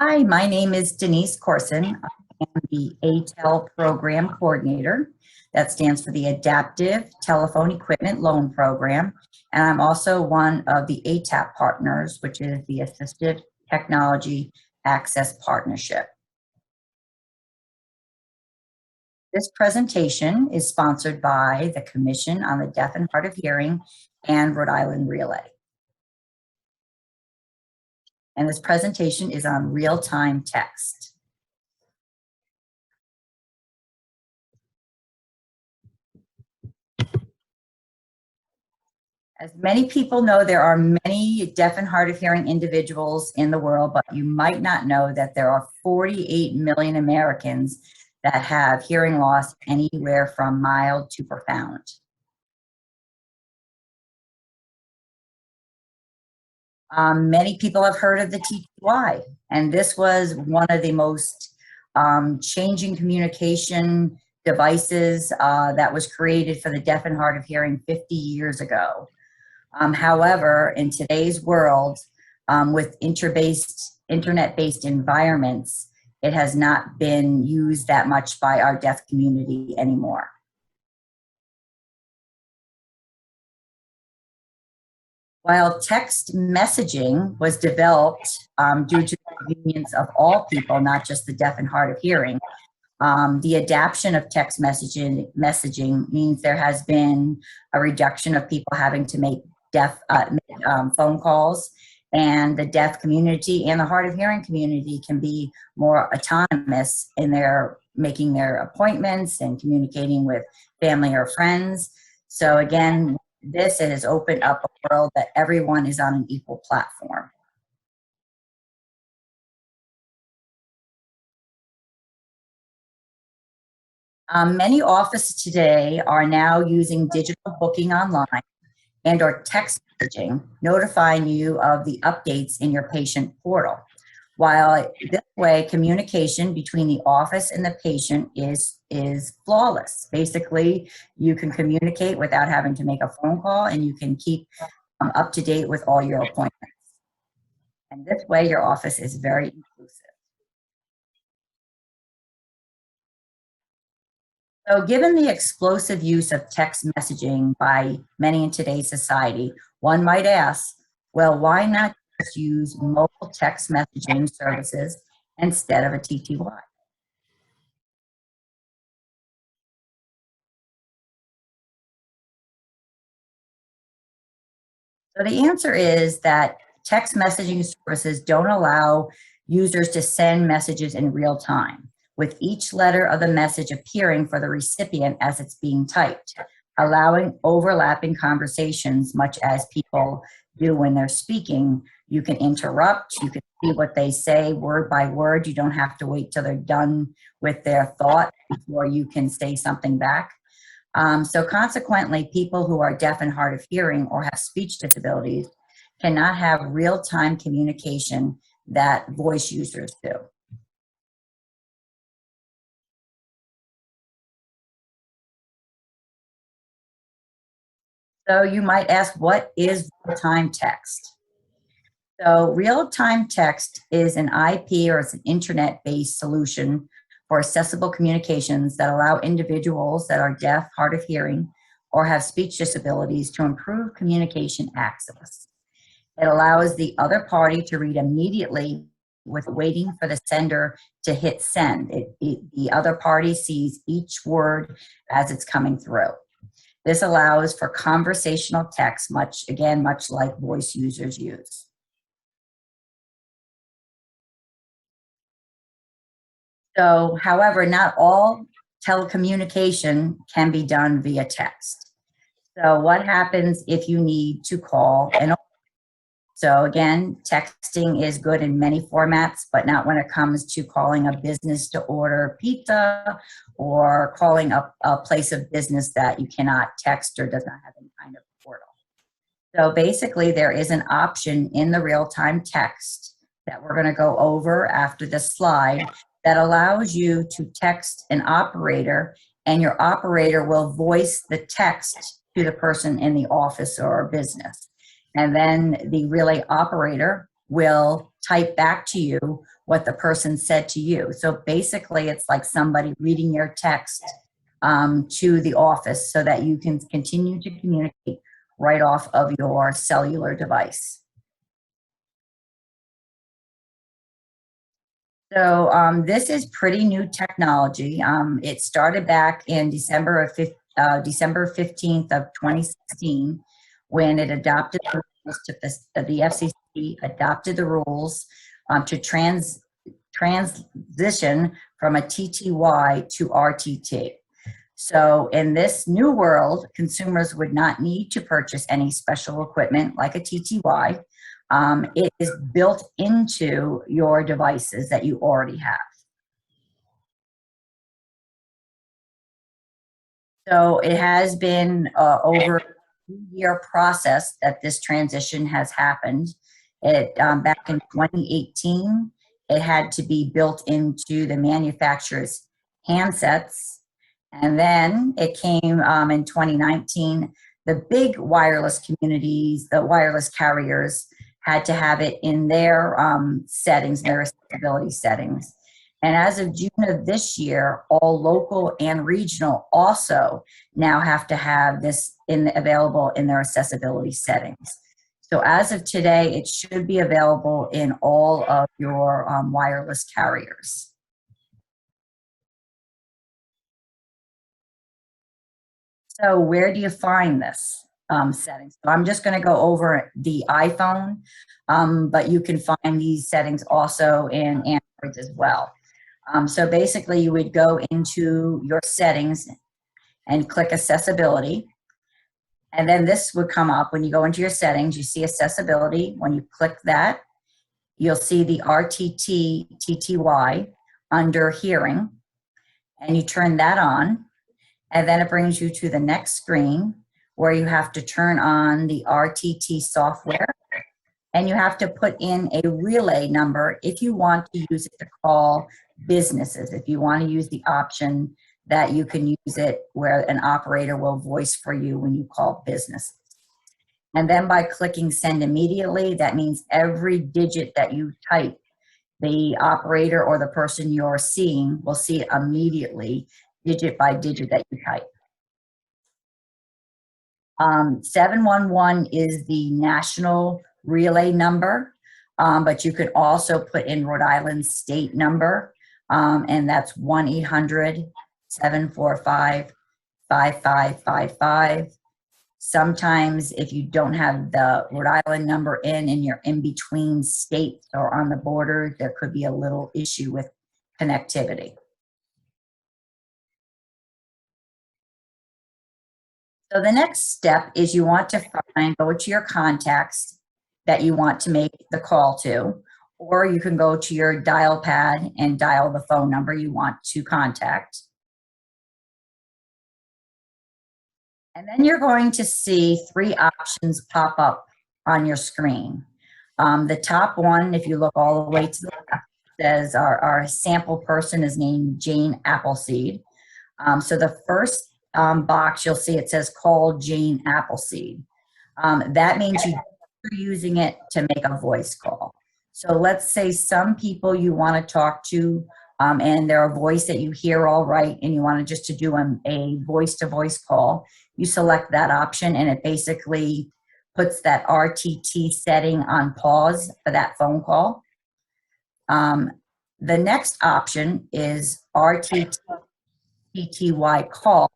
Hi, my name is Denise Corson. I am the ATEL Program Coordinator. That stands for the Adaptive Telephone Equipment Loan Program. And I'm also one of the ATAP partners, which is the Assistive Technology Access Partnership. This presentation is sponsored by the Commission on the Deaf and Hard of Hearing and Rhode Island Relay. And this presentation is on real-time text. As many people know, there are many deaf and hard of hearing individuals in the world, but you might not know that there are 48 million Americans that have hearing loss anywhere from mild to profound. Many people have heard of the TTY, and this was one of the most changing communication devices that was created for the deaf and hard of hearing 50 years ago. However, in today's world, with internet-based environments, it has not been used that much by our deaf community anymore. While text messaging was developed due to the convenience of all people, not just the deaf and hard of hearing, the adoption of text messaging means there has been a reduction of people having to make phone calls, and the deaf community and the hard of hearing community can be more autonomous in their making their appointments and communicating with family or friends. So again, this has opened up a world that everyone is on an equal platform. Many offices today are now using digital booking online and or text messaging, notifying you of the updates in your patient portal. While this way, communication between the office and the patient is flawless. Basically, you can communicate without having to make a phone call, and you can keep up to date with all your appointments. And this way, your office is very inclusive. So given the explosive use of text messaging by many in today's society, one might ask, well, why not just use mobile text messaging services instead of a TTY? So the answer is that text messaging services don't allow users to send messages in real time, with each letter of the message appearing for the recipient as it's being typed, allowing overlapping conversations much as people do when they're speaking. You can interrupt, you can see what they say word by word. You don't have to wait till they're done with their thought before you can say something back. So consequently, people who are deaf and hard of hearing or have speech disabilities cannot have real-time communication that voice users do. So you might ask, what is real-time text? So real-time text is an IP or it's an internet-based solution for accessible communications that allow individuals that are deaf, hard of hearing, or have speech disabilities to improve communication access. It allows the other party to read immediately with waiting for the sender to hit send. The other party sees each word as it's coming through. This allows for conversational text, much like voice users use. So, however, not all telecommunication can be done via text. So what happens if you need to call an So again, texting is good in many formats, but not when it comes to calling a business to order pizza or calling up a place of business that you cannot text or does not have any kind of portal. So basically, there is an option in the real-time text that we're going to go over after this slide that allows you to text an operator, and your operator will voice the text to the person in the office or business. And then the relay operator will type back to you what the person said to you. So basically, it's like somebody reading your text to the office so that you can continue to communicate right off of your cellular device. So this is pretty new technology. It started back in December 15th of 2016 when it adopted the rules to the FCC adopted the rules to transition from a TTY to RTT. So in this new world, consumers would not need to purchase any special equipment like a TTY. It is built into your devices that you already have. So it has been over a 2-year process that this transition has happened. It back in 2018, it had to be built into the manufacturer's handsets. And then it came in 2019, the big wireless communities, the wireless carriers had to have it in their settings, their accessibility settings. And as of June of this year, all local and regional also now have to have this available in their accessibility settings. So as of today, it should be available in all of your wireless carriers. So where do you find this settings? So I'm just going to go over the iPhone, but you can find these settings also in Android as well. So basically, you would go into your settings and click accessibility. And then this would come up when you go into your settings, you see accessibility. When you click that, you'll see the RTT TTY under hearing, and you turn that on. And then it brings you to the next screen where you have to turn on the RTT software, and you have to put in a relay number if you want to use it to call businesses, if you want to use the option that you can use it where an operator will voice for you when you call businesses. And then by clicking send immediately, that means every digit that you type, the operator or the person you're seeing will see it immediately, digit by digit that you type. 711 is the national relay number, but you could also put in Rhode Island's state number, and that's 1-800-745-5555. Sometimes if you don't have the Rhode Island number in and you're in between states or on the border, there could be a little issue with connectivity. So the next step is you want to go to your contacts that you want to make the call to, or you can go to your dial pad and dial the phone number you want to contact. And then you're going to see 3 options pop up on your screen. The top one, if you look all the way to the left, says our sample person is named Jane Appleseed. So the first box, you'll see it says call Jane Appleseed. That means you're using it to make a voice call. So let's say some people you want to talk to and they're a voice that you hear all right and you want to just to do a voice-to-voice call. You select that option and it basically puts that RTT setting on pause for that phone call. The next option is RTT TTY call,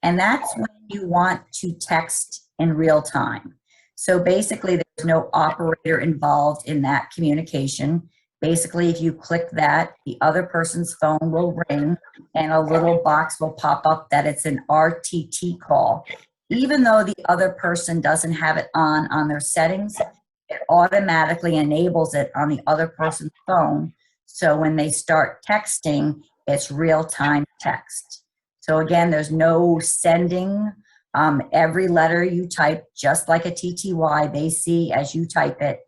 and that's when you want to text in real time. So basically, there's no operator involved in that communication. Basically, if you click that, the other person's phone will ring and a little box will pop up that it's an RTT call. Even though the other person doesn't have it on their settings, it automatically enables it on the other person's phone. So when they start texting, it's real-time text. So again, there's no sending. Every letter you type, just like a TTY, they see as you type it,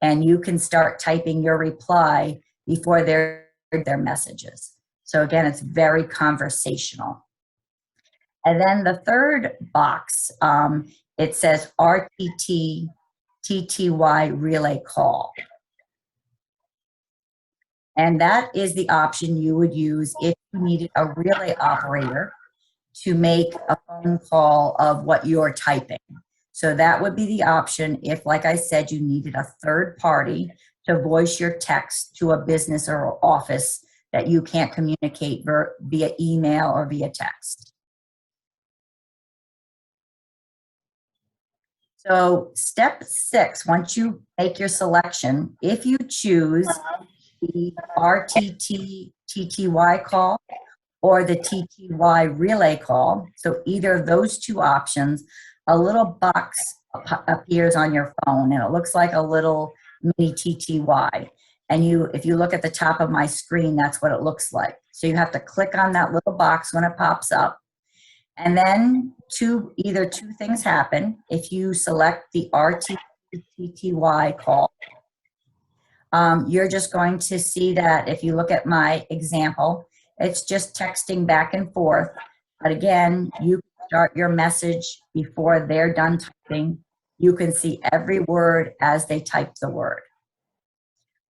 and you can start typing your reply before their messages. So again, it's very conversational. And then the third box, it says RTT TTY relay call. And that is the option you would use if you needed a relay operator to make a phone call of what you're typing. So that would be the option if, like I said, you needed a third party to voice your text to a business or office that you can't communicate via email or via text. So step 6, once you make your selection, if you choose the RTT TTY call or the TTY relay call, so either of those two options, a little box appears on your phone and it looks like a little mini TTY. And if you look at the top of my screen, that's what it looks like. So you have to click on that little box when it pops up. And then either two things happen. If you select the RTTY call, you're just going to see that if you look at my example, it's just texting back and forth. But again, you start your message before they're done typing. You can see every word as they type the word.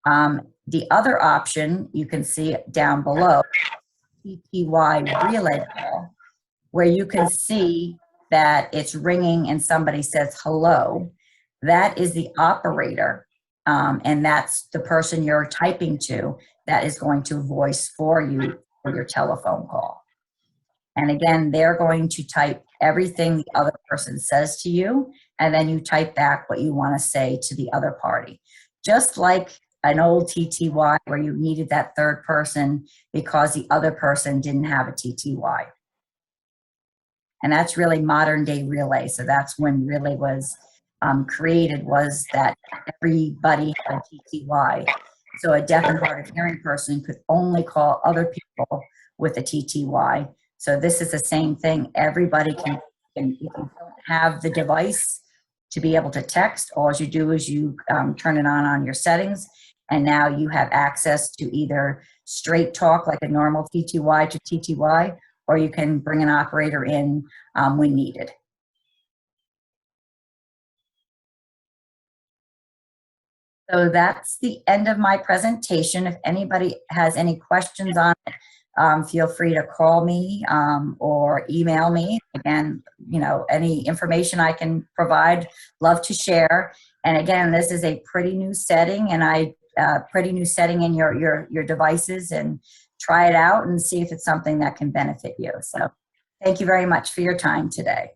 The other option you can see down below, TTY relay call, where you can see that it's ringing and somebody says hello. That is the operator, and that's the person you're typing to that is going to voice for you for your telephone call. And again, they're going to type everything the other person says to you, and then you type back what you want to say to the other party. Just like an old TTY where you needed that third person because the other person didn't have a TTY. And that's really modern day relay. So that's when relay was created, was that everybody had a TTY. So a deaf and hard of hearing person could only call other people with a TTY. So this is the same thing. Everybody can if you don't have the device to be able to text, all you do is you turn it on your settings, and now you have access to either straight talk like a normal TTY to TTY, or you can bring an operator in when needed. So that's the end of my presentation. If anybody has any questions on it, feel free to call me or email me. Again, any information I can provide, love to share. And again, this is a pretty new setting, and pretty new setting in your devices, and try it out and see if it's something that can benefit you. So thank you very much for your time today.